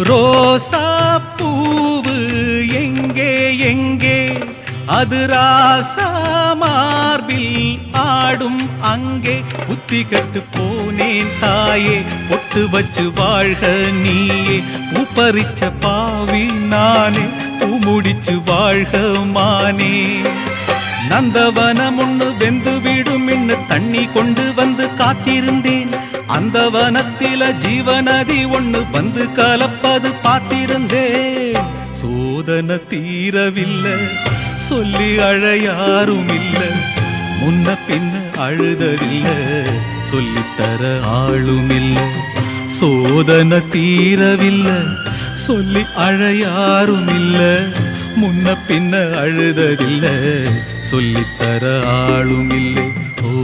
ரோசா பூவு எங்கே எங்கே அது ராசா மார்பில் ஆடும் அங்கே புத்தி கட்டு போனேன் தாயே பொட்டு வச்சு வாழ்க நீயே பூப்பறிச்ச பாவி நானே பூமுடிச்சு வாழ்க மானே நந்தவனம் ஒண்ணு வெந்து விடும் இன்னு தண்ணி கொண்டு வந்து காத்திருந்தேன் அந்த வனத்தில ஜீவநதி ஒண்ணு வந்து கலப்பது பார்த்திருந்தேன் சோதனை தீரவில்லை சொல்லி அழ யாரும் இல்ல முன்ன பின்ன அழுததில்ல சொல்லித்தர ஆளும் இல்ல சோதனை தீரவில்லை சொல்லி அழ யாரும் இல்ல முன்ன பின்ன அழுததில்ல சொல்லித்தர ஆளும் இல்லை ஓ